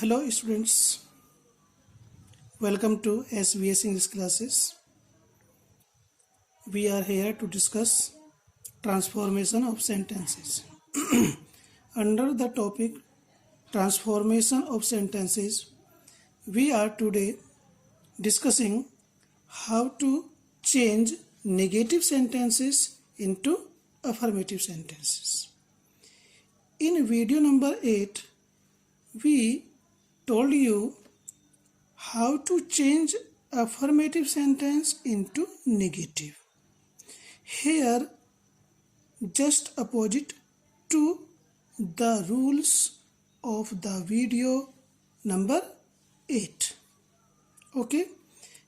Hello students, welcome to SVS English classes. We are here to discuss transformation of sentences. Under the topic transformation of sentences, we are today discussing how to change negative sentences into affirmative sentences. In video number 8, we told you how to change affirmative sentence into negative. Here, just opposite to the rules of the video number 8. Okay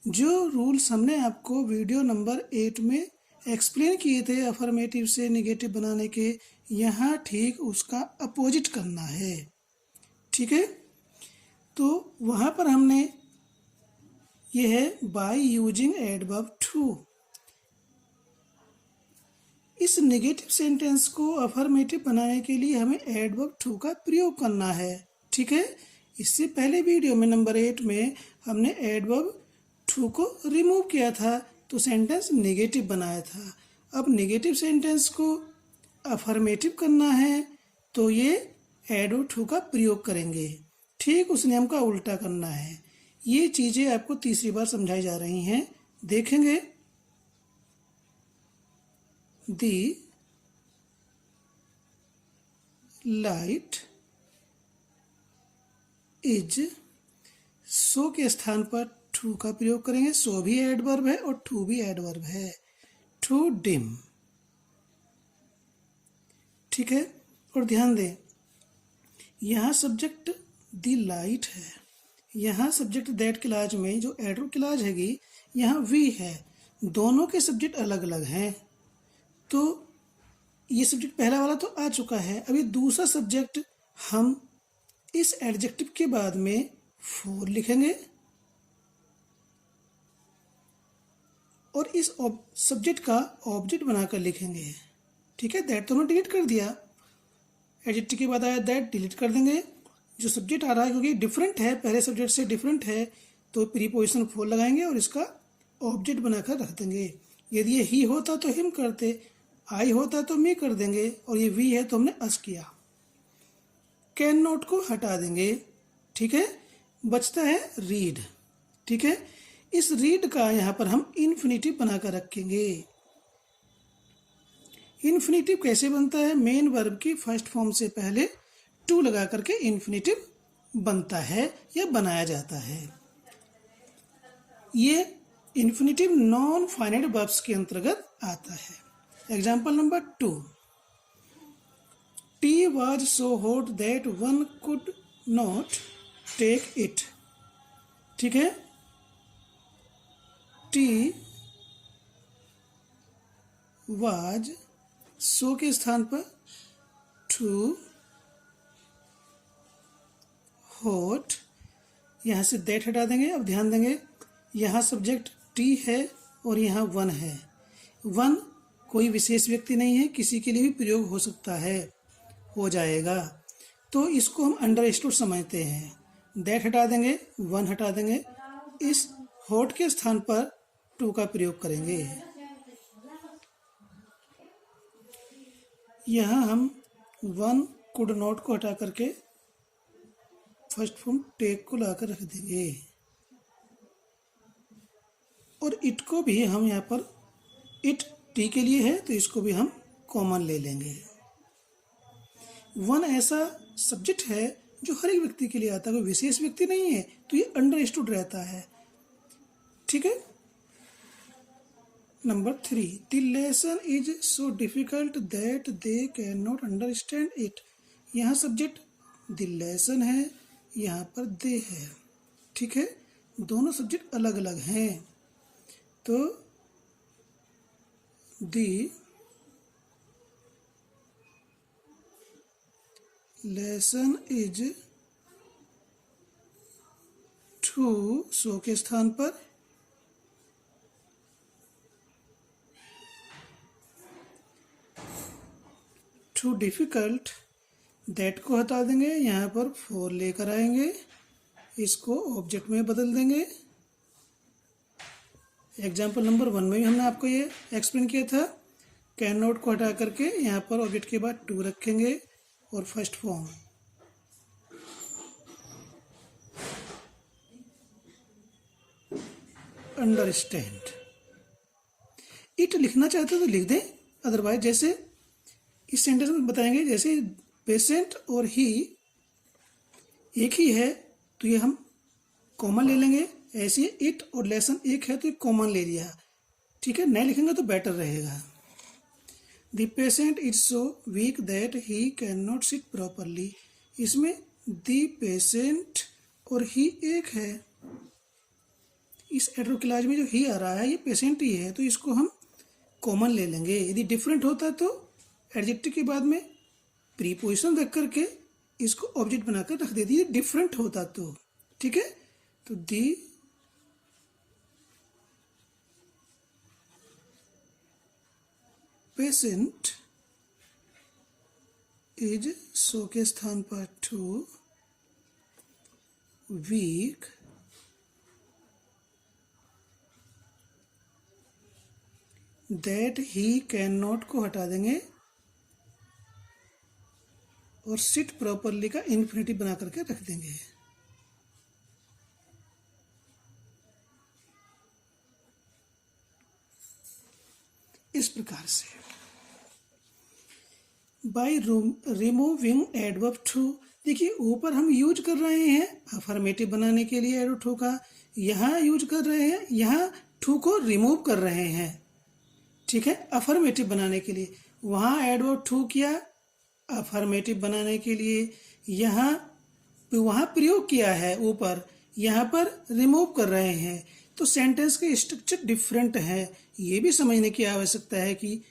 जो rules हमने आपको video number 8 में explain किए थे affirmative से negative बनाने के, यहाँ ठीक उसका अपोजिट करना है. ठीक है, तो वहाँ पर हमने ये है बाय यूजिंग एडवर्ब टू. इस नेगेटिव सेंटेंस को अफर्मेटिव बनाने के लिए हमें एडवर्ब टू का प्रयोग करना है. ठीक है, इससे पहले वीडियो में नंबर 8 में हमने एडवर्ब टू को रिमूव किया था तो सेंटेंस नेगेटिव बनाया था. अब नेगेटिव सेंटेंस को अफर्मेटिव करना है तो ये एडवर्ब टू का प्रयोग करेंगे. ठीक उस नियम का उल्टा करना है. ये चीज़ें आपको तीसरी बार समझाई जा रही हैं, देखेंगे. दी लाइट इज, सो के स्थान पर टू का प्रयोग करेंगे. सो भी एडवर्ब है और टू भी एडवर्ब है. Too dim. ठीक है, और ध्यान दें यहाँ सब्जेक्ट दी लाइट है, यहाँ सब्जेक्ट दैट क्लाज में जो एडवर्ब क्लाज हैगी यहाँ वी है. दोनों के सब्जेक्ट अलग अलग हैं. तो ये सब्जेक्ट पहला वाला तो आ चुका है. अभी दूसरा सब्जेक्ट हम इस एडजेक्टिव के बाद में फोर लिखेंगे और इस सब्जेक्ट का ऑब्जेक्ट बनाकर लिखेंगे. ठीक है, दैट तो हमने डिलीट कर दिया. एडजेक्टिव के बाद आया दैट, डिलीट कर देंगे. जो सब्जेक्ट आ रहा है क्योंकि डिफरेंट है, पहले सब्जेक्ट से डिफरेंट है तो प्रीपोजिशन फोर लगाएंगे और इसका ऑब्जेक्ट बनाकर रख देंगे. यदि ये ही होता तो हिम करते, आई होता तो मी कर देंगे, और ये वी है तो हमने अस किया. कैन नॉट को हटा देंगे. ठीक है, बचता है रीड. ठीक है, इस रीड का यहाँ पर हम इन्फिनिटिव बनाकर रखेंगे. इन्फिनिटिव कैसे बनता है? मेन वर्ब की फर्स्ट फॉर्म से पहले टू लगा करके इन्फिनिटिव बनता है या बनाया जाता है. ये इन्फिनिटिव नॉन फाइनाइट वर्ब्स के अंतर्गत आता है. Example number 2, tea was so hot that one could not take it. ठीक है, टी वॉज, सो के स्थान पर टू, हॉट, यहाँ से दैट हटा देंगे. अब ध्यान देंगे यहाँ सब्जेक्ट टी है और यहाँ वन है. वन कोई विशेष व्यक्ति नहीं है, किसी के लिए भी प्रयोग हो सकता है, हो जाएगा. तो इसको हम अंडरस्टूड समझते हैं. दैट हटा देंगे, वन हटा देंगे, इस हॉट के स्थान पर टू का प्रयोग करेंगे. यहाँ हम वन कुड नॉट को हटा करके फर्स्ट फॉर्म टेक को लाकर रख देंगे और इट को भी हम यहाँ पर, इट टी के लिए है तो इसको भी हम कॉमन ले लेंगे. वन ऐसा सब्जेक्ट है जो हर एक व्यक्ति के लिए आता है, कोई विशेष व्यक्ति नहीं है, तो ये अंडरस्टूड रहता है. ठीक है. Number 3, the lesson is so difficult that they can not understand it. यहाँ सब्जेक्ट द लेसन है, यहाँ पर दे है. ठीक है, दोनों सब्जेक्ट अलग अलग हैं. तो द लेसन इज टू, सो के स्थान पर टू डिफिकल्ट, दैट को हटा देंगे, यहाँ पर फोर लेकर आएंगे इसको ऑब्जेक्ट में बदल देंगे। एग्जाम्पल नंबर 1 में भी हमने आपको ये एक्सप्लेन किया था। कैन नॉट को हटा करके यहाँ पर ऑब्जेक्ट के बाद टू रखेंगे और फर्स्ट फॉर्म अंडरस्टैंड। इट लिखना चाहते हो तो लिख दें, अदरवाइज जैसे इस सेंटेंस में बताएंगे, जैसे पेशेंट और ही एक ही है तो ये हम कॉमन ले लेंगे। ऐसे इट और लेसन एक है तो ये कॉमन ले लिया, ठीक है। नहीं लिखेंगे तो बेटर रहेगा। The patient is so weak that he can not sit properly. इसमें द पेशेंट और ही एक है, इस एडवर्ब क्लॉज में जो ही आ रहा है ये पेशेंट ही है तो इसको हम कॉमन ले लेंगे। यदि डिफरेंट होता तो एडजेक्टिव के बाद में प्रीपोजिशन रख करके इसको ऑब्जेक्ट बनाकर रख देती है, डिफरेंट होता तो, ठीक है। तो दी पेशेंट इज सो के स्थान पर too weak that he can not को हटा देंगे और सिट प्रॉपरली का इन्फिनिटिव बना करके रख देंगे। इस प्रकार से बाय रिमूविंग एडवर्ब टू, देखिए ऊपर हम यूज कर रहे हैं अफर्मेटिव बनाने के लिए एडवर्ब टू का, यहाँ यूज कर रहे हैं, यहाँ टू को रिमूव कर रहे हैं, ठीक है, अफर्मेटिव बनाने के लिए। वहाँ एडवर्ब टू किया अफर्मेटिव बनाने के लिए, यहाँ वहाँ प्रयोग किया है ऊपर, यहाँ पर रिमूव कर रहे हैं, तो सेंटेंस के स्ट्रक्चर डिफरेंट है। ये भी समझने की आवश्यकता है कि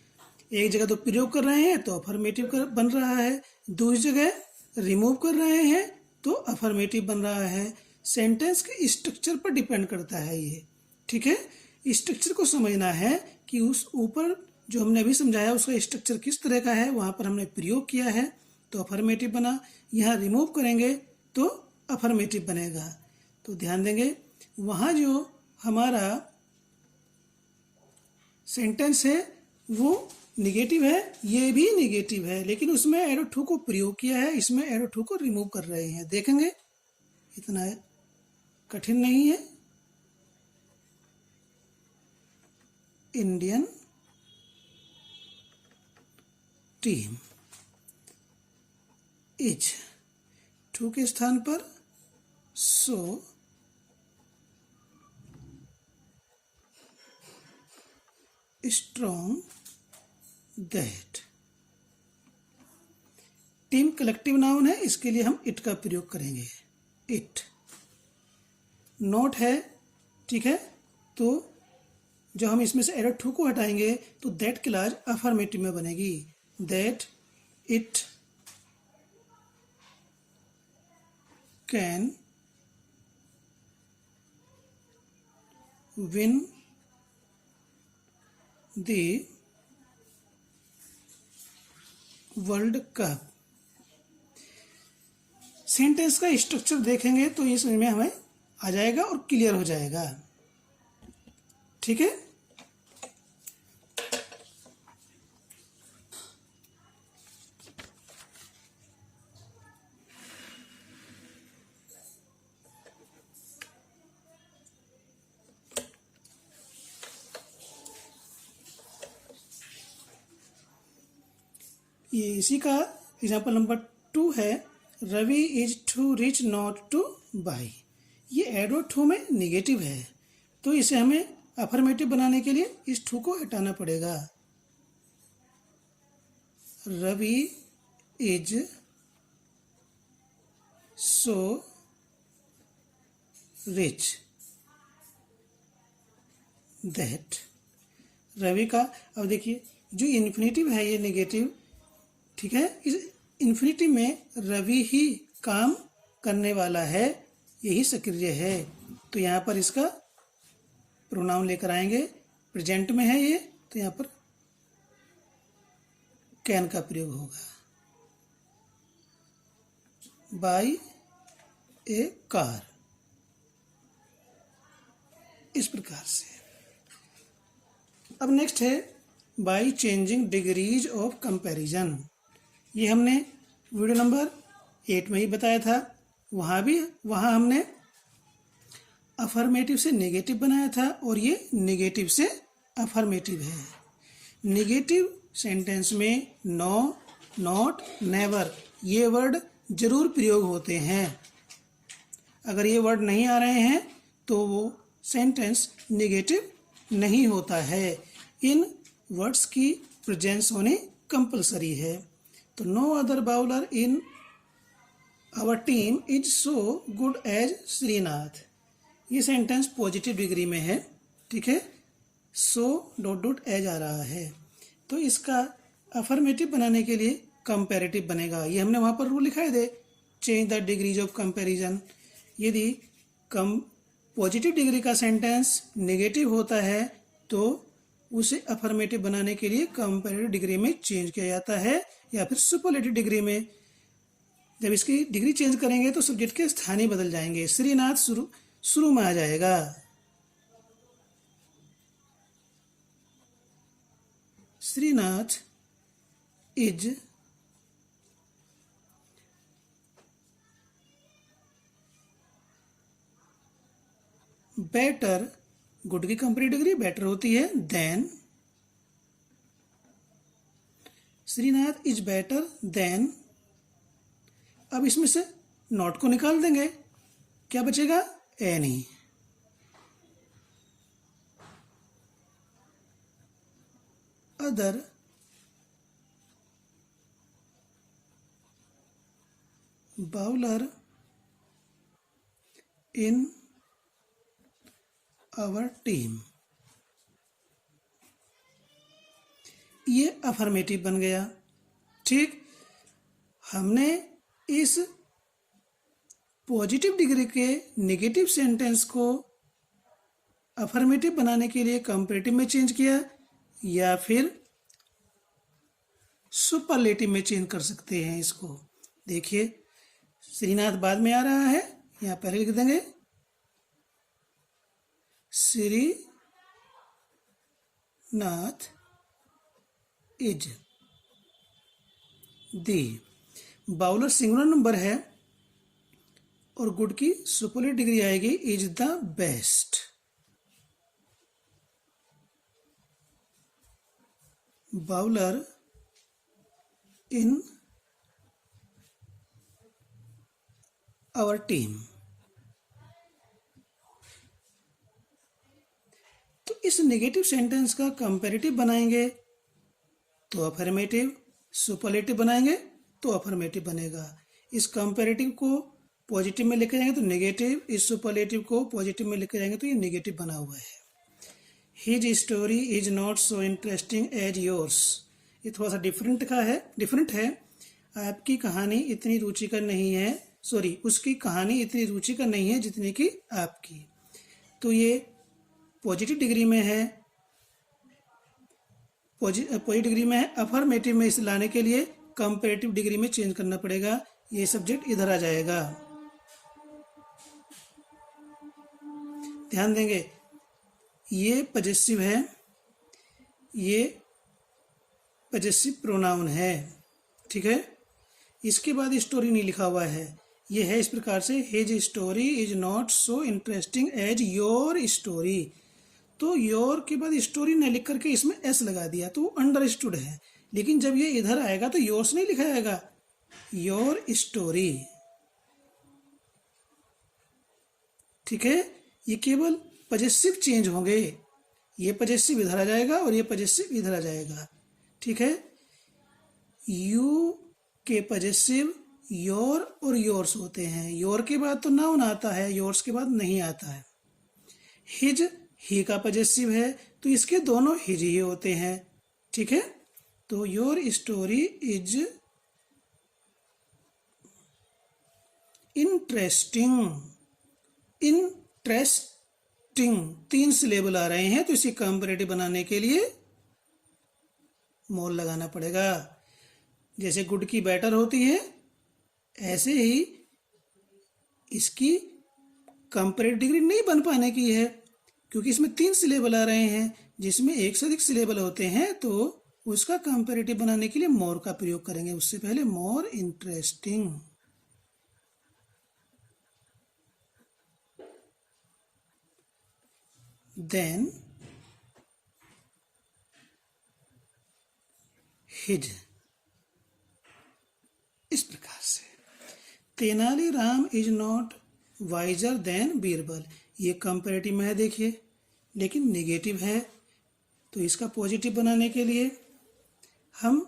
एक जगह तो प्रयोग कर रहे हैं तो अफर्मेटिव बन रहा है, दूसरी जगह रिमूव कर रहे हैं तो अफर्मेटिव बन रहा है। सेंटेंस के स्ट्रक्चर पर डिपेंड करता है ये, ठीक है। स्ट्रक्चर को समझना है कि उस ऊपर जो हमने अभी समझाया उसका स्ट्रक्चर किस तरह का है, वहाँ पर हमने प्रयोग किया है तो अफर्मेटिव बना, यहाँ रिमूव करेंगे तो अफर्मेटिव बनेगा। तो ध्यान देंगे वहाँ जो हमारा सेंटेंस है वो निगेटिव है, ये भी निगेटिव है, लेकिन उसमें एरो टू को प्रयोग किया है, इसमें एरो टू को रिमूव कर रहे हैं। देखेंगे इतना कठिन नहीं है। इंडियन टीम इज टू के स्थान पर so strong that. Team collective noun है, इसके लिए हम इट का प्रयोग करेंगे। इट नॉट है, ठीक है, तो जो हम इसमें से एरर टू को हटाएंगे तो दैट क्लॉज अफर्मेटिव में बनेगी। That it can win the world cup. Sentence का स्ट्रक्चर देखेंगे तो ये समझ में हमें आ जाएगा और क्लियर हो जाएगा, ठीक है। ये इसी का एग्जाम्पल नंबर 2 है। Ravi is too rich not to buy. ये एडवर्ब टू में निगेटिव है तो इसे हमें अफर्मेटिव बनाने के लिए इस टू को हटाना पड़ेगा। Ravi is so rich that. Ravi का अब देखिए जो इन्फिनेटिव है ये नेगेटिव, ठीक है। इस इन्फिनेटिव में रवि ही काम करने वाला है, यही सक्रिय है, तो यहाँ पर इसका प्रोनाउन लेकर आएंगे। प्रेजेंट में है ये तो यहाँ पर कैन का प्रयोग होगा। बाई ए कार, इस प्रकार से। अब नेक्स्ट है by changing degrees of comparison. ये हमने वीडियो नंबर 8 में ही बताया था। वहाँ हमने अफर्मेटिव से नेगेटिव बनाया था और ये नेगेटिव से अफर्मेटिव है। नेगेटिव सेंटेंस में नो, नॉट, नेवर ये वर्ड जरूर प्रयोग होते हैं। अगर ये वर्ड नहीं आ रहे हैं तो वो सेंटेंस नेगेटिव नहीं होता है। इन वर्ड्स की प्रेजेंस होनी कंपलसरी है। तो no other bowler in our team is so good as Srinath. ये सेंटेंस पॉजिटिव डिग्री में है, ठीक है। सो डॉट डॉट एज आ रहा है, तो इसका अफर्मेटिव बनाने के लिए कंपैरेटिव बनेगा। ये हमने वहाँ पर रूल लिखाए थे, change the degrees of comparison. यदि पॉजिटिव डिग्री का सेंटेंस नेगेटिव होता है तो उसे अफर्मेटिव बनाने के लिए कंपैरेटिव डिग्री में चेंज किया जाता है या फिर सुपरलेटिव डिग्री में। जब इसकी डिग्री चेंज करेंगे तो सब्जेक्ट के स्थान ही बदल जाएंगे। श्रीनाथ शुरू में आ जाएगा। श्रीनाथ इज बेटर, गुड की कंपैरेटिव डिग्री बेटर होती है than. Srinath is better than. अब इसमें से नॉट को निकाल देंगे, क्या बचेगा? Any. Other bowler in our team. ये अफर्मेटिव बन गया, ठीक। हमने इस पॉजिटिव डिग्री के नेगेटिव सेंटेंस को अफर्मेटिव बनाने के लिए कंपैरेटिव में चेंज किया या फिर सुपरलेटिव में चेंज कर सकते हैं इसको। देखिए, श्रीनाथ बाद में आ रहा है, यहाँ पहले लिख देंगे Srinath is the. Bowler singular number है और गुड की सुपरलेटिव डिग्री आएगी is the best. Bowler in our team. तो इस नेगेटिव सेंटेंस का कंपैरेटिव बनाएंगे तो अफर्मेटिव, सुपरलेटिव बनाएंगे तो अफर्मेटिव बनेगा। इस कंपैरेटिव को पॉजिटिव में लेके जाएंगे तो नेगेटिव, इस सुपरलेटिव को पॉजिटिव में लेके जाएंगे तो ये नेगेटिव बना हुआ है। His story is not so interesting as yours. ये थोड़ा सा डिफरेंट है। आपकी कहानी इतनी रुचिकर नहीं है, उसकी कहानी इतनी रुचिकर नहीं है जितनी कि आपकी। तो ये पॉजिटिव डिग्री में है, पॉजिटिव डिग्री में है। अफर्मेटिव में इसे लाने के लिए कंपैरेटिव डिग्री में चेंज करना पड़ेगा। ये सब्जेक्ट इधर आ जाएगा। ध्यान देंगे, ये पजेसिव है, ये पजेसिव प्रोनाउन है, ठीक है। इसके बाद स्टोरी नहीं लिखा हुआ है। ये है इस प्रकार से, his story is not so interesting as your story. तो योर के बाद स्टोरी न लिख करके इसमें एस लगा दिया तो अंडरस्टूड है। लेकिन जब ये इधर आएगा तो योर्स नहीं लिखा जाएगा, योर स्टोरी, ठीक है। ये केवल पजेसिव चेंज होंगे। ये पजेसिव इधर आ जाएगा और ये पजेसिव इधर आ जाएगा, ठीक है। यू के पजेसिव योर और योर्स होते हैं। योर के बाद तो नाउन आता है, योर्स के बाद नहीं आता है। हिज ही का पजेसिव है तो इसके दोनों हिज ही होते हैं, ठीक है। तो योर स्टोरी इज इंटरेस्टिंग। तीन सिलेबल आ रहे हैं तो इसी कंपैरेटिव बनाने के लिए मोल लगाना पड़ेगा। जैसे गुड की बेटर होती है, ऐसे ही इसकी कंपैरेटिव डिग्री नहीं बन पाने की है। क्योंकि इसमें 3 सिलेबल आ रहे हैं, जिसमें एक से अधिक सिलेबल होते हैं तो उसका कंपैरेटिव बनाने के लिए मोर का प्रयोग करेंगे। उससे पहले मोर इंटरेस्टिंग, देन हिज। इस प्रकार से Tenaliram is not visor then Birbal, ये कंपैरेटिव में है देखिए, लेकिन नेगेटिव है, तो इसका पॉजिटिव बनाने के लिए हम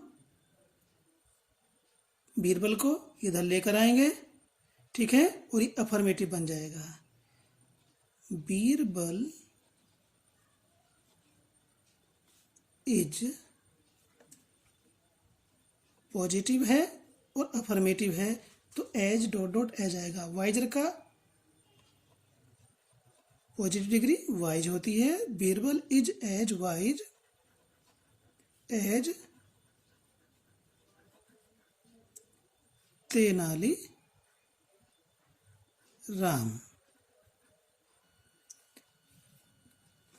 बीरबल को इधर लेकर आएंगे, ठीक है, और ये अफर्मेटिव बन जाएगा। बीरबल इज पॉजिटिव है और अफर्मेटिव है, तो एज डॉट डॉट एज आएगा। वाइजर का पॉजिटिव डिग्री वाइज होती है। Birbal is as wise as Tenali Rama.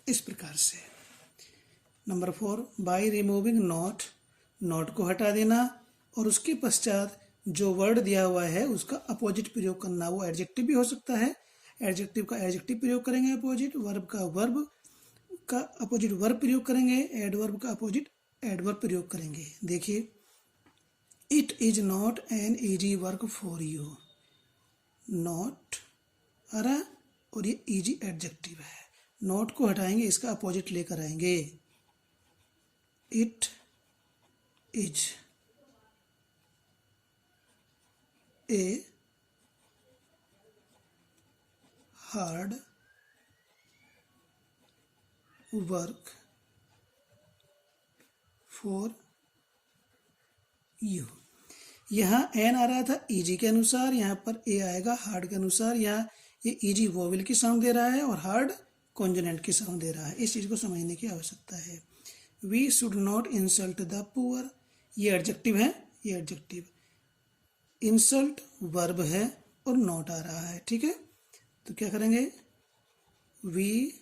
इस प्रकार से। Number 4, by removing not, not को हटा देना और उसके पश्चात जो वर्ड दिया हुआ है उसका अपोजिट प्रयोग करना। वो एडजेक्टिव भी हो सकता है, एडजेक्टिव का एडजेक्टिव प्रयोग करेंगे अपोजिट, वर्ब का वर्ब का अपोजिट वर्ब प्रयोग करेंगे, एडवर्ब का अपोजिट एडवर्ब प्रयोग करेंगे। देखिए, it is not an easy work for you, not आ रहा और ये इजी एडजेक्टिव है, नॉट को हटाएंगे, इसका अपोजिट लेकर आएंगे। It is a hard work for you. यहाँ एन आ रहा था इजी के अनुसार, यहाँ पर ए आएगा हार्ड के अनुसार। यहाँ ये इजी वोवेल की साउंड दे रहा है और हार्ड कॉन्जोनेंट की साउंड दे रहा है। इस चीज़ को समझने की आवश्यकता है। We should not insult the poor, ये एडजेक्टिव है, ये एडजेक्टिव। इंसल्ट वर्ब है और नॉट आ रहा है, ठीक है, तो क्या करेंगे, वी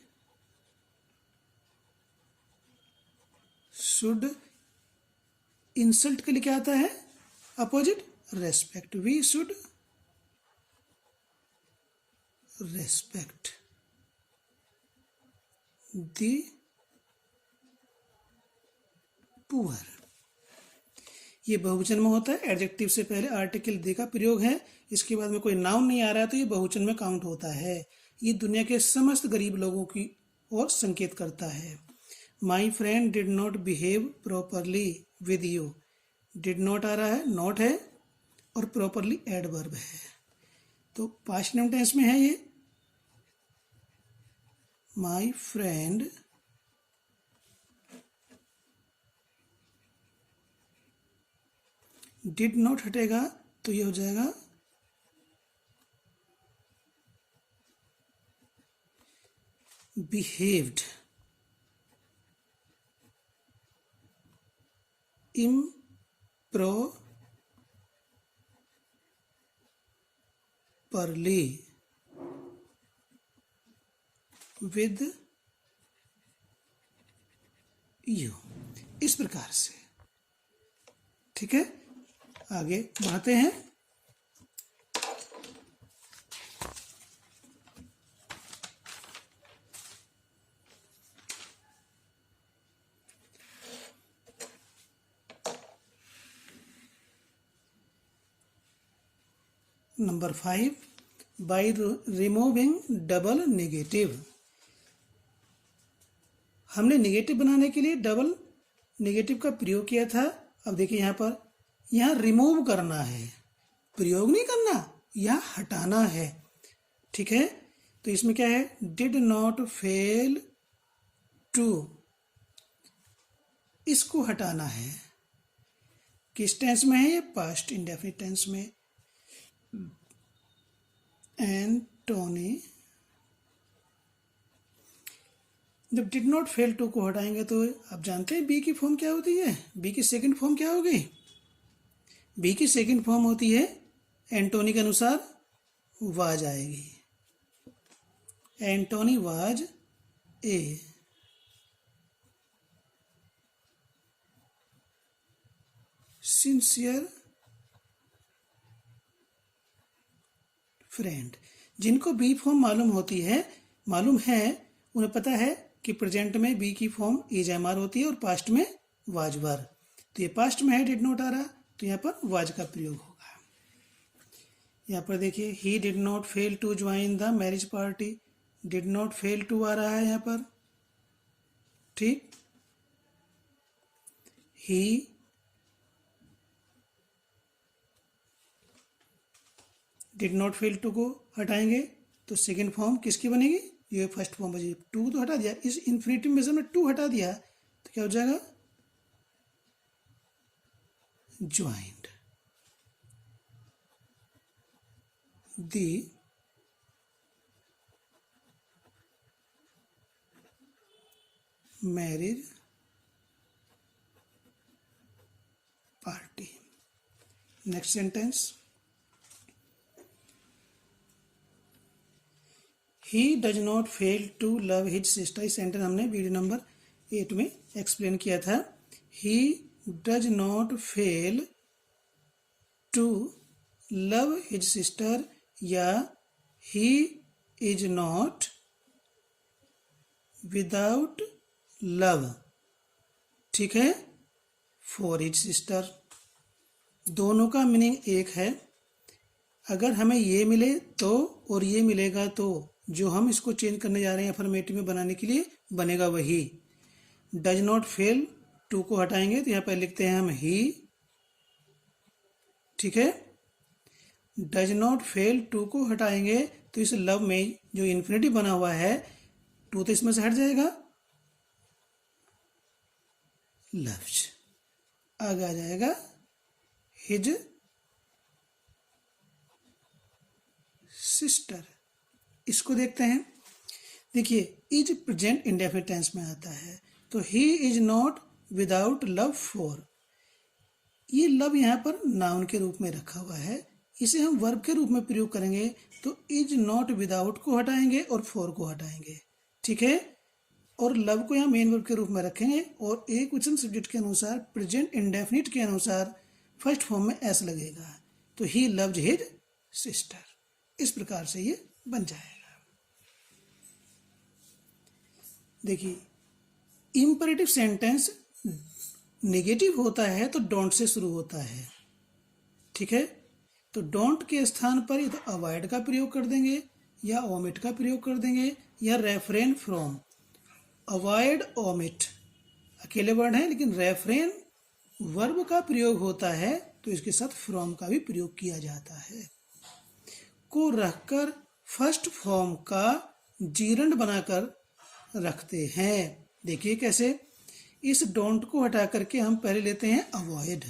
शुड, इंसल्ट के लिए क्या आता है opposite, respect. We should respect the poor. ये बहुवचन में होता है, एडजेक्टिव से पहले आर्टिकल द का प्रयोग है, इसके बाद में कोई नाउन नहीं आ रहा है तो ये बहुवचन में काउंट होता है। ये दुनिया के समस्त गरीब लोगों की ओर संकेत करता है। My friend did not behave properly with you, did not आ रहा है, नॉट है और प्रॉपरली एडवर्ब है, तो पास्ट नाउन टेंस में है ये। माई फ्रेंड डिड नॉट हटेगा तो ये हो जाएगा बिहेव्ड improperly with you। इस प्रकार से, ठीक है, आगे बढ़ते हैं। Number 5, by removing double negative. हमने नेगेटिव बनाने के लिए डबल नेगेटिव का प्रयोग किया था। अब देखिए यहाँ पर, यहाँ रिमूव करना है, प्रयोग नहीं करना, यहाँ हटाना है, ठीक है, तो इसमें क्या है, डिड नॉट फेल टू, इसको हटाना है। किस टेंस में है ये, पास्ट इंडेफिनिट टेंस में। एंटोनी, जब डिड नॉट फेल टू को हटाएंगे तो आप जानते हैं बी की फॉर्म क्या होती है, बी की सेकंड फॉर्म क्या होगी, बी की सेकंड फॉर्म होती है एंटोनी के अनुसार वाज आएगी। Antony was a sincere friend. जिनको बी फॉर्म मालूम है, उन्हें पता है कि प्रेजेंट में बी की फॉर्म इज एम आर होती है और पास्ट में वाज वर। तो ये पास्ट में है, डिड नॉट आ रहा, तो यहाँ पर वाज का प्रयोग होगा। यहाँ पर देखिए, he did not fail to join the marriage party. Did not fail to आ रहा है यहाँ पर, ठीक। He did not fail to को हटाएंगे तो सेकेंड फॉर्म किसकी बनेगी, ये फर्स्ट फॉर्म बची। टू तो हटा दिया, इस इन्फिनेटिव मेजर में टू हटा दिया तो क्या हो जाएगा, joined the marriage party. Next sentence, he does not fail to love his sister. इस सेंटेंस हमने वीडियो नंबर 8 में एक्सप्लेन किया था। He does not fail to love his sister या he is not without love, ठीक है, for his sister. दोनों का मीनिंग एक है। अगर हमें ये मिले तो और ये मिलेगा तो जो हम इसको चेंज करने जा रहे हैं अफर्मेटिव में बनाने के लिए बनेगा वही। डज नॉट फेल, टू को हटाएंगे तो यहाँ पर लिखते हैं हम ही, ठीक है। डज नॉट फेल, टू को हटाएंगे तो इस लव में जो इन्फिनिटिव बना हुआ है, टू तो इसमें से हट जाएगा, लव्स आगे आ जाएगा हिज सिस्टर। इसको देखते हैं। देखिए, इज प्रेजेंट इंडेफिनिट टेंस में आता है, तो ही is not without love for. ये लव यहाँ पर नाउन के रूप में रखा हुआ है, इसे हम वर्ब के रूप में प्रयोग करेंगे तो इज नॉट विदाउट को हटाएंगे और फॉर को हटाएंगे, ठीक है। और लव को यहाँ मेन वर्ब के रूप में रखेंगे और एक क्वेश्चन सब्जेक्ट के अनुसार प्रेजेंट इंडेफिनिट के अनुसार फर्स्ट फॉर्म में एस लगेगा, तो ही लव्ड हिज सिस्टर। इस प्रकार से ये बन जाएगा। देखिए, इंपरेटिव सेंटेंस नेगेटिव होता है तो डोंट से शुरू होता है, ठीक है। तो डोंट के स्थान पर या तो अवॉइड का प्रयोग कर देंगे या ओमिट का प्रयोग कर देंगे या रेफरेन फ्रॉम। अवॉइड, ओमिट अकेले वर्ड है, लेकिन रेफरेन वर्ब का प्रयोग होता है तो इसके साथ फ्रॉम का भी प्रयोग किया जाता है। को रखकर फर्स्ट फॉर्म का जीरंड बनाकर रखते हैं। देखिए कैसे, इस डोंट को हटा करके हम पहले लेते हैं अवॉइड।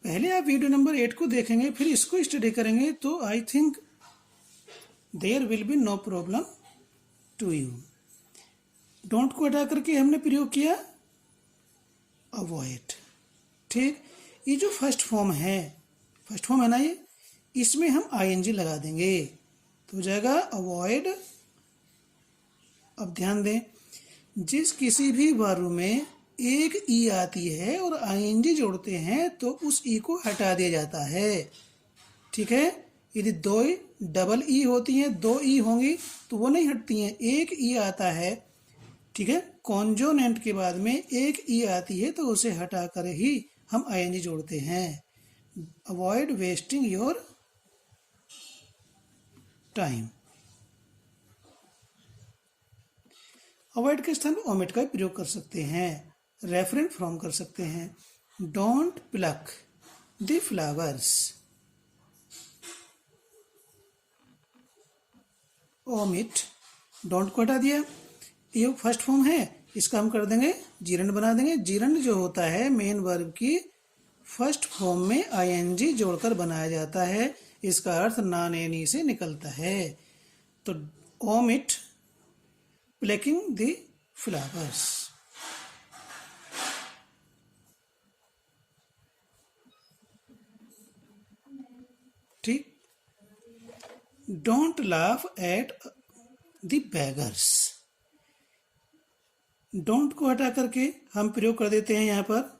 पहले आप वीडियो नंबर 8 को देखेंगे, फिर इसको स्टडी करेंगे तो I think there will be no problem to you. Don't को हटा करके हमने प्रयोग किया अवॉइड, ठीक। ये जो फर्स्ट फॉर्म है ना, ये इसमें हम आईएनजी लगा देंगे तो हो जाएगा अवॉइड। अब ध्यान दें, जिस किसी भी वर्ब में एक ई आती है और आईएनजी जोड़ते हैं तो उस ई को हटा दिया जाता है, ठीक है। यदि दो डबल ई होती हैं, दो ई होंगी तो वो नहीं हटती हैं, एक ई आता है, ठीक है। कॉन्जोनेंट के बाद में एक ई आती है तो उसे हटा कर ही हम आईएनजी जोड़ते हैं। Avoid wasting your time. Avoid के स्थान पर ओमिट का प्रयोग कर सकते हैं, रेफरेंस फ्रॉम कर सकते हैं। Don't plug the flowers, omit, don't को हटा दिया। ये फर्स्ट फॉर्म है, इसका हम कर देंगे जीरंड बना देंगे। जीरंड जो होता है मेन वर्ब की फर्स्ट फॉर्म में आईएनजी जोड़कर बनाया जाता है, इसका अर्थ नॉन एनी से निकलता है। तो ओमिट प्लकिंग द फ्लावर्स, ठीक। Don't laugh at the beggars. Don't को हटा करके हम प्रयोग कर देते हैं यहाँ पर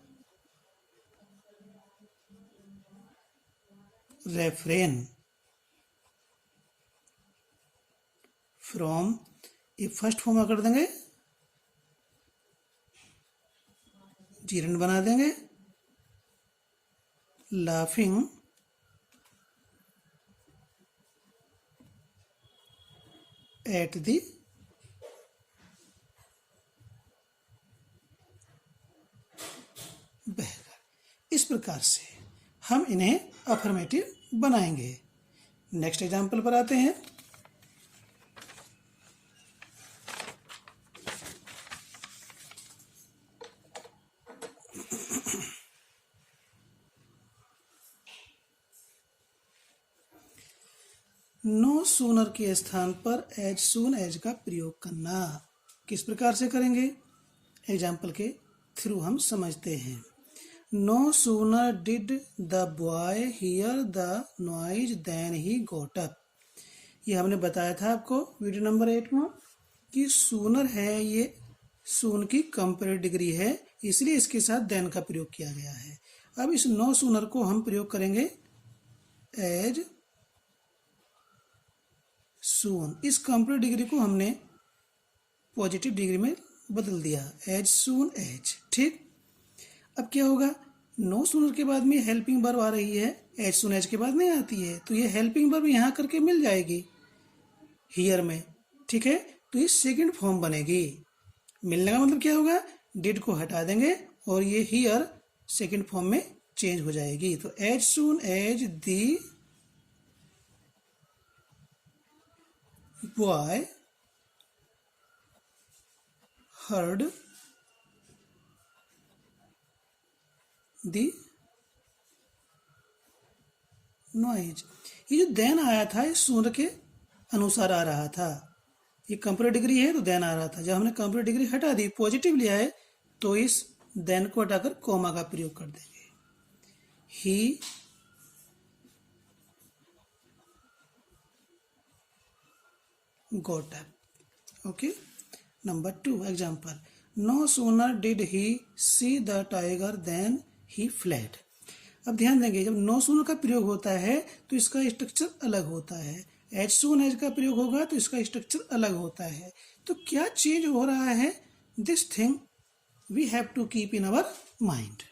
रेफ्रेन फ्रॉम, ये फर्स्ट फॉर्म कर देंगे, जीरन बना देंगे, लाफिंग एट द बेगर। इस प्रकार से हम इन्हें अफर्मेटिव बनाएंगे। नेक्स्ट एग्जाम्पल पर आते हैं। नो सूनर के स्थान पर एज सून एज का प्रयोग करना। किस प्रकार से करेंगे, एग्जाम्पल के थ्रू हम समझते हैं। No sooner did the boy hear the noise than he got up. ये हमने बताया था आपको वीडियो नंबर 8 में कि सूनर है, ये सून की कंपेरेटिव डिग्री है, इसलिए इसके साथ देन का प्रयोग किया गया है। अब इस नो सूनर को हम प्रयोग करेंगे एज सून। इस कंपेरेटिव डिग्री को हमने पॉजिटिव डिग्री में बदल दिया, एज सून एज। ठीक, अब क्या होगा, नो सूनर के बाद में हेल्पिंग वर्ब आ रही है, एज सून एज के बाद नहीं आती है, तो ये हेल्पिंग वर्ब यहाँ करके मिल जाएगी हियर में। ठीक है, तो ये सेकंड फॉर्म बनेगी। मिलने का मतलब क्या होगा, डिड को हटा देंगे और ये हियर सेकंड फॉर्म में चेंज हो जाएगी। तो as soon as the boy heard the noise। ये जो देन आया था इस सूत्र के अनुसार आ रहा था, ये कंपेरेटिव डिग्री है तो देन आ रहा था। जब हमने कंपेरेटिव डिग्री हटा दी, पॉजिटिव लिया है, तो इस देन को हटाकर कॉमा का प्रयोग कर देंगे। He got up। Okay, number 2 example. No sooner did he see the tiger than he fled. अब ध्यान देंगे, जब नो सूनर का प्रयोग होता है तो इसका स्ट्रक्चर अलग होता है, एज सून एज का प्रयोग होगा तो इसका स्ट्रक्चर अलग होता है। तो क्या चेंज हो रहा है, this thing we have to keep in our mind.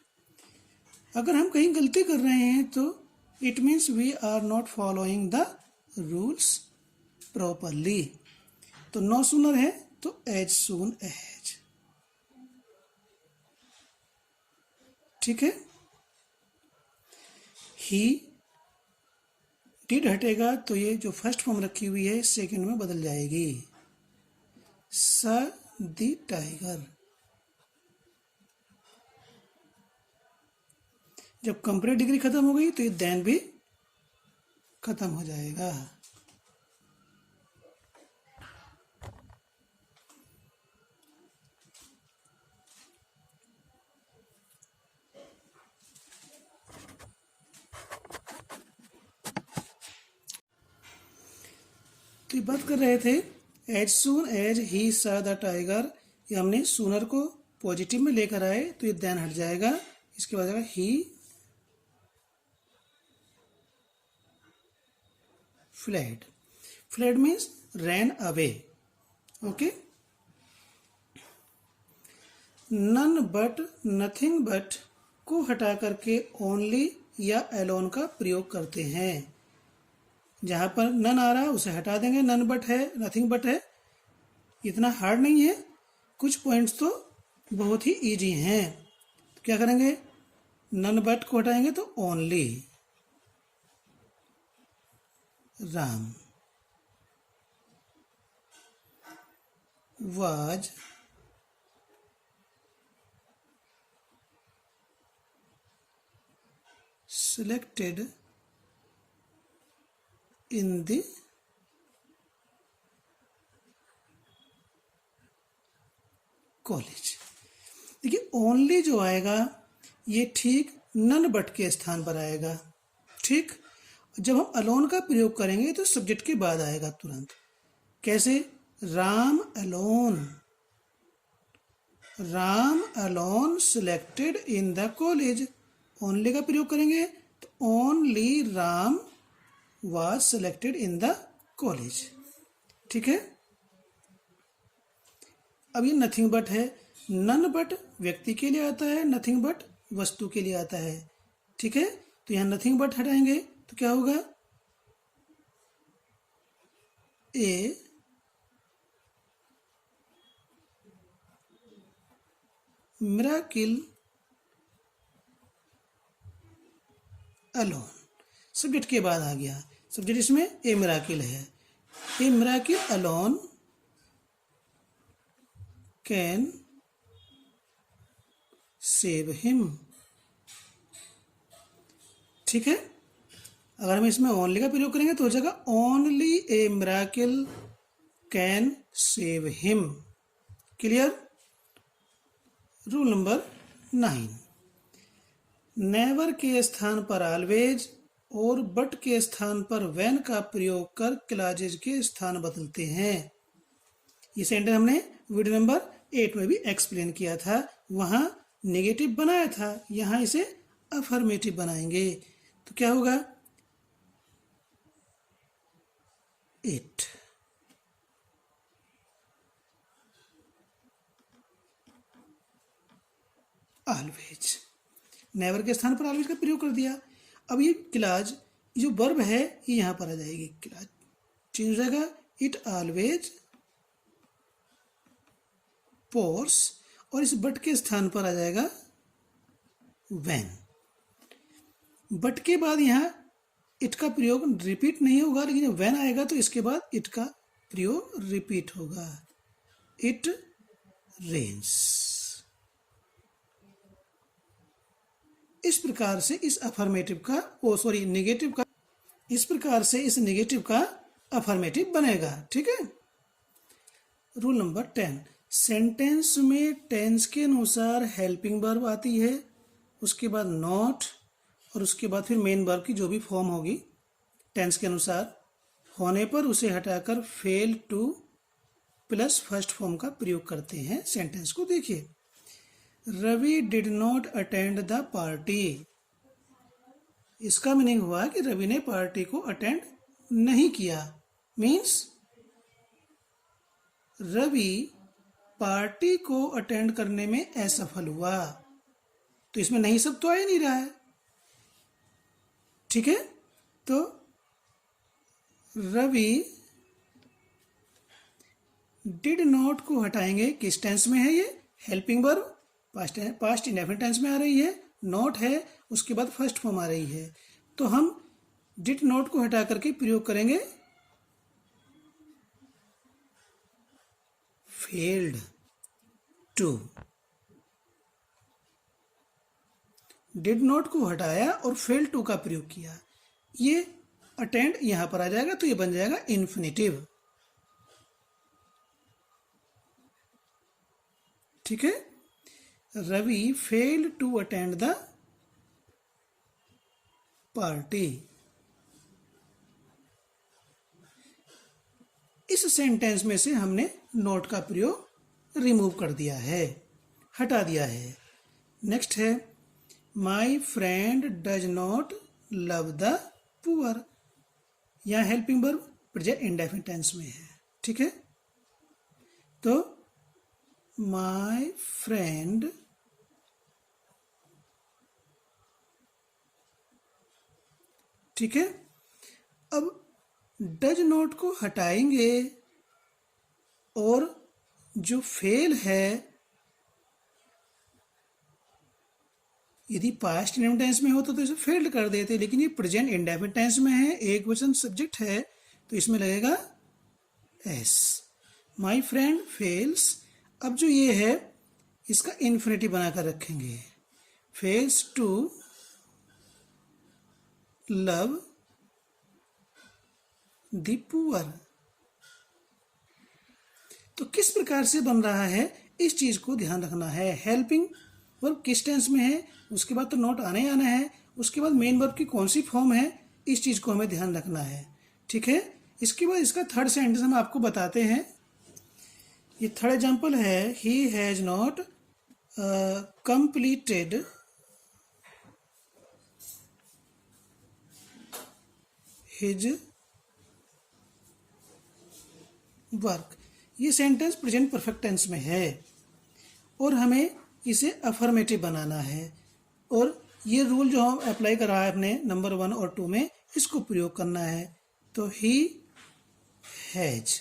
अगर हम कहीं गलती कर रहे हैं तो it means we are not following the rules properly. तो नो सूनर है तो एज सून एज। ठीक है, ही डिड हटेगा तो ये जो फर्स्ट फॉर्म रखी हुई है सेकंड में बदल जाएगी, स द टाइगर। जब कंपेरेटिव डिग्री खत्म हो गई तो ये देन भी खत्म हो जाएगा। तो बात कर रहे थे एज सून एज ही सा द टाइगर। ये हमने सूनर को पॉजिटिव में लेकर आए तो ये देन हट जाएगा, इसके बाद आएगा he fled. Fled means ran away. Okay, none but nothing but को हटा करके ओनली या एलोन का प्रयोग करते हैं। जहां पर नन आ रहा है उसे हटा देंगे, नन बट है, नथिंग बट है। इतना हार्ड नहीं है, कुछ पॉइंट्स तो बहुत ही इजी हैं। तो क्या करेंगे, नन बट को हटाएंगे तो only Ram was selected in the college. देखिए ओनली जो आएगा ये ठीक नन बट के स्थान पर आएगा। ठीक, जब हम अलोन का प्रयोग करेंगे तो सब्जेक्ट के बाद आएगा तुरंत। कैसे? Ram alone selected in the college. Only का प्रयोग करेंगे तो only Ram was selected in the college. ठीक है। अब ये नथिंग बट है। नन बट व्यक्ति के लिए आता है, नथिंग बट वस्तु के लिए आता है। ठीक है। तो यहां नथिंग बट हटाएंगे तो क्या होगा? ए मिराकिल अलोन। सब्जेक्ट के बाद आ गया। सब्जेक्ट इसमें ए मिराकिल है। A miracle alone can save him. ठीक है। अगर हम इसमें ओनली का प्रयोग करेंगे तो हो जाएगा only A miracle can save him. Clear? Rule number 9, never के स्थान पर ऑलवेज और बट के स्थान पर व्हेन का प्रयोग कर क्लॉजेज के स्थान बदलते हैं। ये सेंटेंस हमने वीडियो नंबर 8 में भी एक्सप्लेन किया था, वहां नेगेटिव बनाया था, यहां इसे अफर्मेटिव बनाएंगे तो क्या होगा? इट। ऑलवेज, नेवर के स्थान पर ऑलवेज का प्रयोग कर दिया। अब ये क्लॉज, जो वर्ब है ये यहां पर आ जाएगी, क्लॉज चेंज हो जाएगा, इट ऑलवेज पोर्स, और इस बट के स्थान पर आ जाएगा व्हेन। बट के बाद यहां इट का प्रयोग रिपीट नहीं होगा, लेकिन जब व्हेन आएगा तो इसके बाद इट का प्रयोग रिपीट होगा। It rains. इस प्रकार से इस अफर्मेटिव का नेगेटिव का, इस प्रकार से इस नेगेटिव का अफर्मेटिव बनेगा। ठीक है। रूल नंबर 10, सेंटेंस में टेंस के अनुसार हेल्पिंग वर्ब आती है, उसके बाद नॉट, और उसके बाद फिर मेन वर्ब की जो भी फॉर्म होगी टेंस के अनुसार होने पर उसे हटाकर fail to plus first form का प्रयोग करते हैं। सेंटेंस को देखिए, Ravi did not attend the party. इसका मीनिंग हुआ कि रवि ने पार्टी को अटेंड नहीं किया। मीन्स रवि पार्टी को अटेंड करने में असफल हुआ। तो इसमें नहीं सब तो आ ही नहीं रहा है। ठीक है। तो रवि डिड नॉट को हटाएंगे, किस टेंस में है ये? Helping verb, past indefinite tense में आ रही है, नॉट है, उसके बाद फर्स्ट फॉर्म आ रही है, तो हम डिड नॉट को हटा करके प्रयोग करेंगे फेल्ड टू। डिड नॉट को हटाया और फेल्ड टू का प्रयोग किया, ये अटेंड यहां पर आ जाएगा, तो ये बन जाएगा इन्फिनिटिव। ठीक है। Ravi failed to attend the party. इस सेंटेंस में से हमने नॉट का प्रयोग रिमूव कर दिया है, हटा दिया है। नेक्स्ट है, my friend does not love the poor. यहां helping verb present indefinite tense में है। ठीक है। तो माई फ्रेंड ठीक है। अब डज नॉट को हटाएंगे और जो फेल है, यदि पास्ट इंडेफिनिट टेंस में होता तो इसे फेल्ड कर देते, लेकिन ये प्रेजेंट इंडेफिनिट टेंस में है, एक वचन सब्जेक्ट है, तो इसमें लगेगा एस। My friend fails. अब जो ये है इसका इन्फिनिटी बनाकर रखेंगे, fails to love the poor. तो किस प्रकार से बन रहा है इस चीज को ध्यान रखना है। हेल्पिंग वर्ब किस टेंस में है, उसके बाद तो नॉट आने आना है, उसके बाद मेन वर्ब की कौन सी फॉर्म है, इस चीज़ को हमें ध्यान रखना है, ठीक है। इसके बाद इसका थर्ड सेंटेंस हम आपको बताते हैं। ये थर्ड एग्जाम्पल है, he has not completed his work. ये सेंटेंस प्रेजेंट परफेक्ट टेंस में है और हमें इसे अफर्मेटिव बनाना है, और ये रूल जो हम अप्लाई कर रहा है अपने नंबर 1 और 2 में, इसको प्रयोग करना है। तो ही हैज,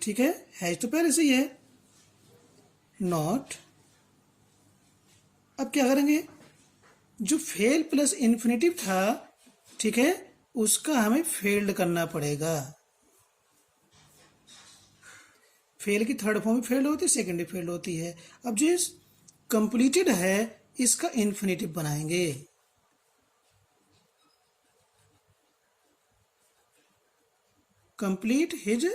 ठीक है, हैज तो पहले से ही है। नॉट, अब क्या करेंगे, जो फेल प्लस इन्फिनेटिव था, ठीक है, उसका हमें फेल्ड करना पड़ेगा। फेल की थर्ड फॉर्म में फेल्ड होती है, सेकेंड में फेल्ड होती है। अब जो कंप्लीटेड है, इसका इन्फिनेटिव बनाएंगे। Complete his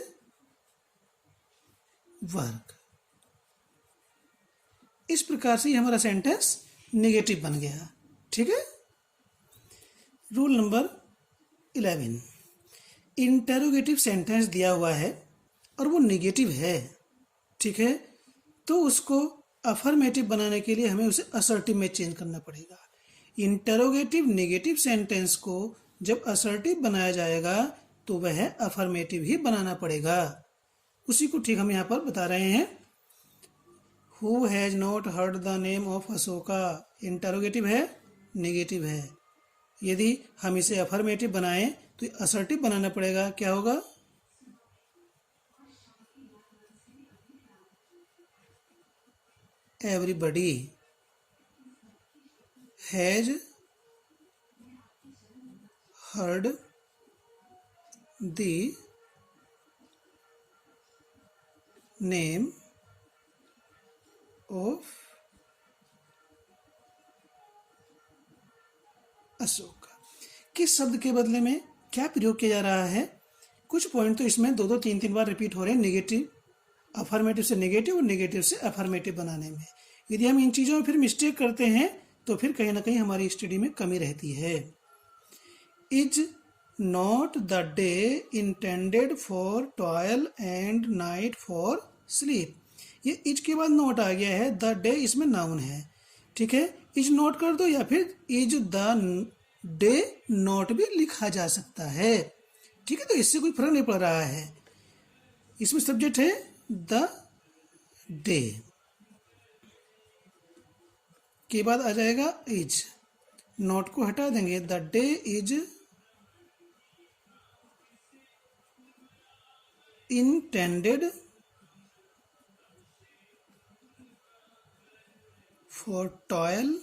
work. इस प्रकार से हमारा सेंटेंस नेगेटिव बन गया, ठीक है। रूल नंबर 11, इंटेरोगेटिव सेंटेंस दिया हुआ है और वो नेगेटिव है, ठीक है, तो उसको अफर्मेटिव बनाने के लिए हमें उसे असर्टिव में चेंज करना पड़ेगा। इंटेरोगेटिव नेगेटिव सेंटेंस को जब असर्टिव बनाया जाएगा तो वह अफर्मेटिव ही बनाना पड़ेगा। उसी को ठीक हम यहाँ पर बता रहे हैं। Who has not heard the name of Ashoka, interrogative है, नेगेटिव है। यदि हम इसे अफर्मेटिव बनाएं तो असर्टिव बनाना पड़ेगा। क्या होगा, everybody has heard the name of Ashok. किस शब्द के बदले में क्या प्रयोग किया जा रहा है? कुछ पॉइंट तो इसमें दो दो तीन तीन बार रिपीट हो रहे हैं, नेगेटिव अफर्मेटिव से नेगेटिव और नेगेटिव से अफर्मेटिव बनाने में। यदि हम इन चीज़ों में फिर मिस्टेक करते हैं तो फिर कहीं ना कहीं हमारी स्टडी में कमी रहती है। Is not the day intended for toil and night for sleep. ये इज के बाद नॉट आ गया है, द डे इसमें नाउन है, ठीक है। इज नॉट कर दो या फिर इज द डे नॉट भी लिखा जा सकता है, ठीक है। तो इससे कोई फर्क नहीं पड़ रहा है। इसमें सब्जेक्ट है द डे, के बाद आ जाएगा इज, नॉट को हटा देंगे, the day is intended for toil,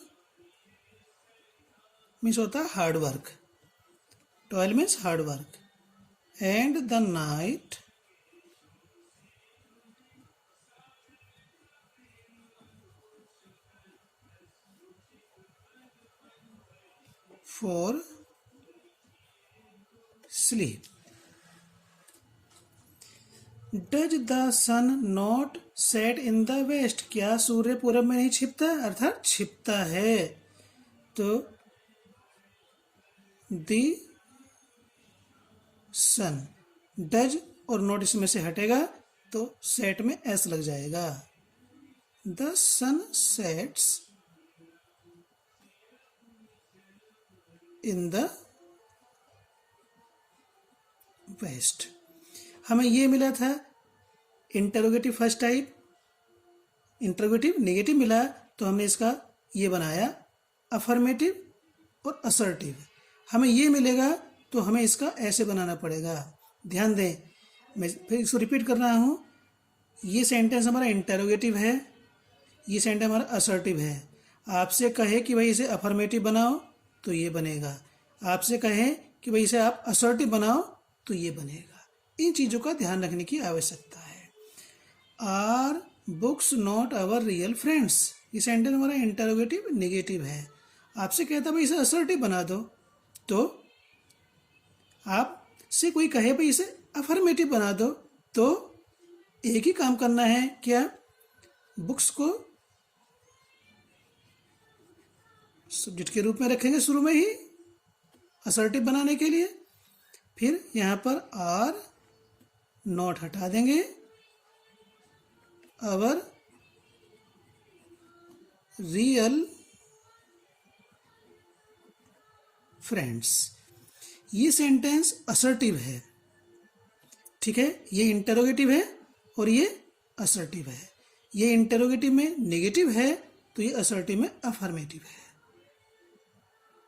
means होता है hard work, toil means hard work, and the night for sleep. Does the sun not set in the west, क्या सूर्य पूरब में नहीं छिपता, अर्थात छिपता है। तो द सन, डज और नॉट इसमें से हटेगा तो सेट में एस लग जाएगा। The sun sets in the west. हमें ये मिला था interrogative first type, interrogative negative मिला, तो हमने इसका ये बनाया अफर्मेटिव और असर्टिव। हमें ये मिलेगा तो हमें इसका ऐसे बनाना पड़ेगा। ध्यान दें, मैं फिर इसको रिपीट कर रहा हूँ। ये सेंटेंस हमारा इंटरोगेटिव है, ये सेंटेंस हमारा असर्टिव है। आपसे कहे कि भाई इसे अफर्मेटिव बनाओ तो ये बनेगा, आपसे कहें कि भाई इसे आप असर्टिव बनाओ तो ये बनेगा। इन चीज़ों का ध्यान रखने की आवश्यकता है। Are books not our real friends, ये सेंटेंस हमारा इंटरोगेटिव नेगेटिव है। आपसे कहता भाई इसे असर्टिव बना दो, तो आपसे कोई कहे भाई इसे अफर्मेटिव बना दो, तो एक ही काम करना है, क्या, बुक्स को सब्जेक्ट के रूप में रखेंगे शुरू में ही, असर्टिव बनाने के लिए। फिर यहाँ पर आर नॉट हटा देंगे, अवर रियल फ्रेंड्स। ये सेंटेंस असर्टिव है, ठीक है। ये इंटरोगेटिव है और ये असर्टिव है। ये इंटरोगेटिव में नेगेटिव है तो ये असर्टिव में अफर्मेटिव है।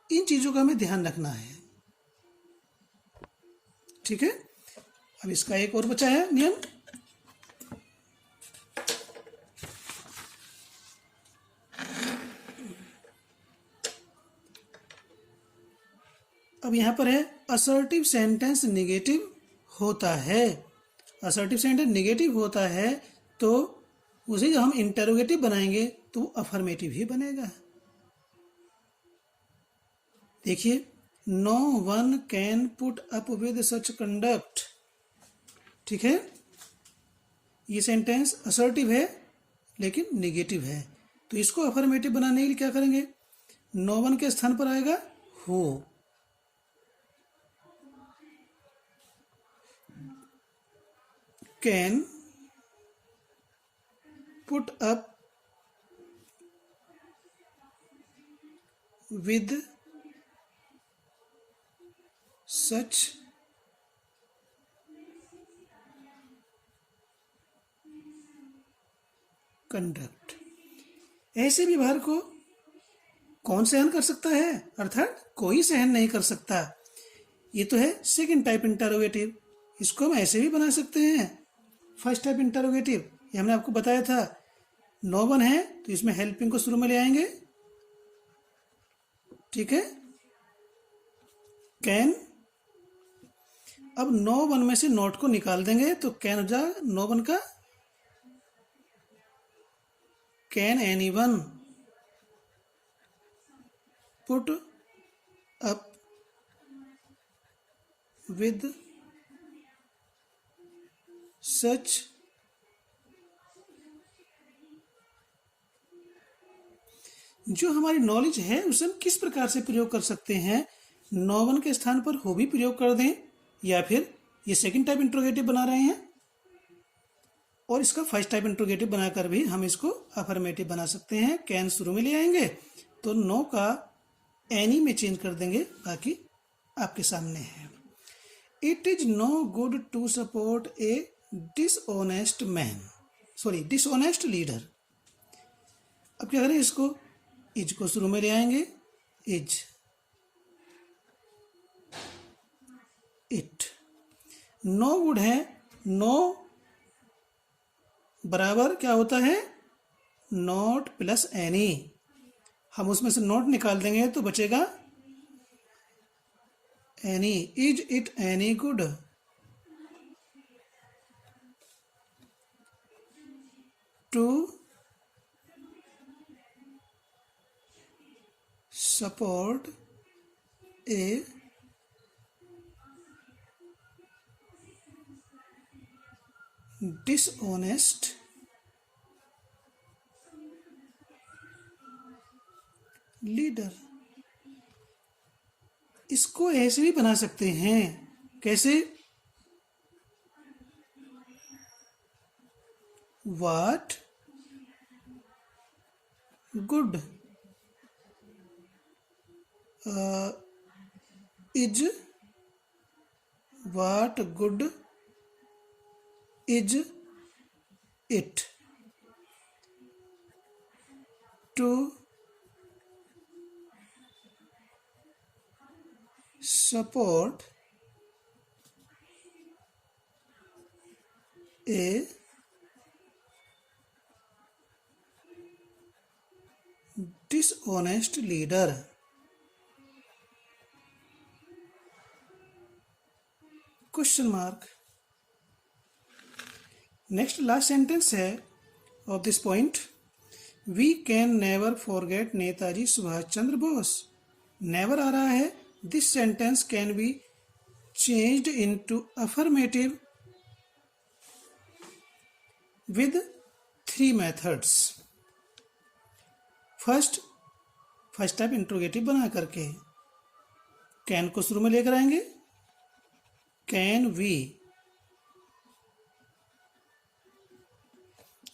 इन चीजों का हमें ध्यान रखना है, ठीक है। अब इसका एक और बचा है नियम। अब यहां पर है असर्टिव सेंटेंस नेगेटिव होता है। असर्टिव सेंटेंस नेगेटिव होता है तो उसे जब हम इंटरोगेटिव बनाएंगे तो अफर्मेटिव ही बनेगा। देखिए, no one can put up with such conduct, ठीक है। ये सेंटेंस असर्टिव है लेकिन नेगेटिव है, तो इसको अफर्मेटिव बनाने के लिए क्या करेंगे? नो वन के स्थान पर आएगा हो। Can put up with such conduct. ऐसे व्यवहार को कौन सहन कर सकता है? अर्थात कोई सहन नहीं कर सकता। ये तो है सेकंड टाइप इंटरोगेटिव। इसको हम ऐसे भी बना सकते हैं, फर्स्ट टाइप इंटरोगेटिव। ये हमने आपको बताया था। नो वन है तो इसमें हेल्पिंग को शुरू में ले आएंगे, ठीक है। कैन, अब नो वन में से नोट को निकाल देंगे तो कैन हो जाएगा नो वन का can any one put up with सच जो हमारी नॉलेज है उसे हम किस प्रकार से प्रयोग कर सकते हैं? नो वन के स्थान पर हो भी प्रयोग कर दें, या फिर ये सेकंड टाइप इंट्रोगेटिव बना रहे हैं और इसका फर्स्ट टाइप इंट्रोगेटिव बनाकर भी हम इसको अफर्मेटिव बना सकते हैं। कैन शुरू में ले आएंगे तो नो का एनी में चेंज कर देंगे, बाकी आपके सामने है। It is no good to support a dishonest man, sorry dishonest leader. अब क्या करें? इसको इज को शुरू में ले आएंगे, इज इट। नो गुड है, नो बराबर क्या होता है? Not plus any. हम उसमें से नॉट निकाल देंगे तो बचेगा any. Is it any good? To support a dishonest leader. इसको ऐसे भी बना सकते हैं, कैसे? What good is what good is it to support a dishonest leader? Question mark. Next last sentence है of this point, we can never forget Netaji Subhash Chandra Bose. Never आ रहा है, this sentence can be changed into affirmative with 3 methods. First type interrogative बना करके, can को शुरू में लेकर आएंगे, can we,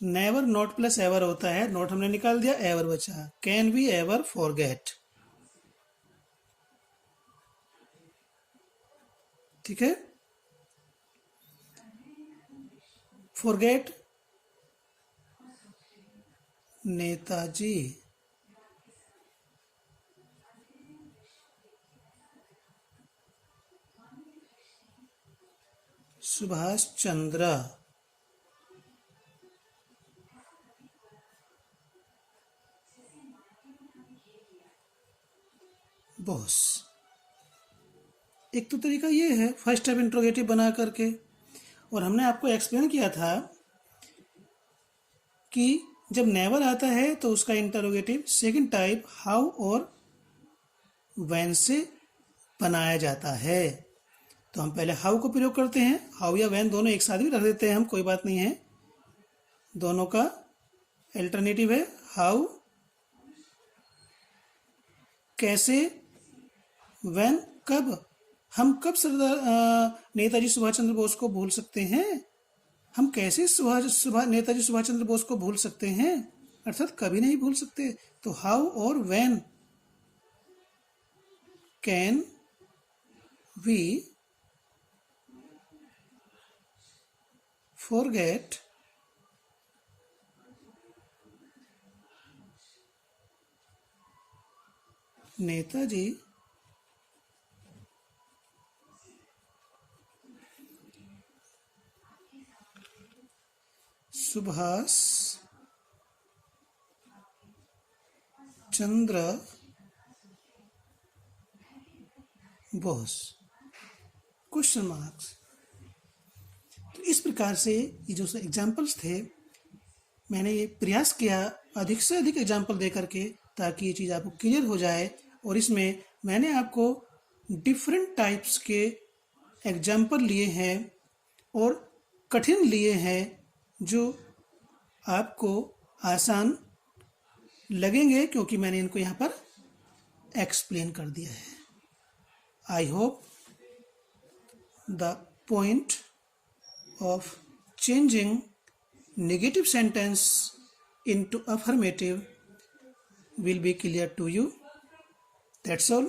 never not plus ever होता है, नॉट हमने निकाल दिया, एवर बचा, कैन वी एवर फॉरगेट। ठीक है, फॉरगेट नेताजी, सुभाष चंद्र, बॉस। एक तो तरीका ये है फर्स्ट टाइप इंट्रोगेटिव बना करके, और हमने आपको एक्सप्लेन किया था कि जब नेवर आता है तो उसका इंटरोगेटिव सेकंड टाइप हाउ और व्हेन से बनाया जाता है। तो हम पहले हाउ को प्रयोग करते हैं, हाउ या व्हेन दोनों एक साथ भी रख देते हैं हम, कोई बात नहीं है, दोनों का अल्टरनेटिव है हाउ, कैसे, व्हेन कब। हम कब सरदार नेताजी सुभाष चंद्र बोस को भूल सकते हैं, हम कैसे नेताजी सुभाष चंद्र बोस को भूल सकते हैं, अर्थात कभी नहीं भूल सकते। तो हाउ और when can we forget Netaji Subhash Chandra Bose, question marks. तो इस प्रकार से ये जो एग्जाम्पल्स थे, मैंने ये प्रयास किया अधिक से अधिक एग्जाम्पल दे करके, ताकि ये चीज़ आपको क्लियर हो जाए। और इसमें मैंने आपको डिफरेंट टाइप्स के एग्जाम्पल लिए हैं और कठिन लिए हैं, जो आपको आसान लगेंगे क्योंकि मैंने इनको यहाँ पर एक्सप्लेन कर दिया है। I hope the point of changing negative sentence into affirmative will be clear to you. That's all.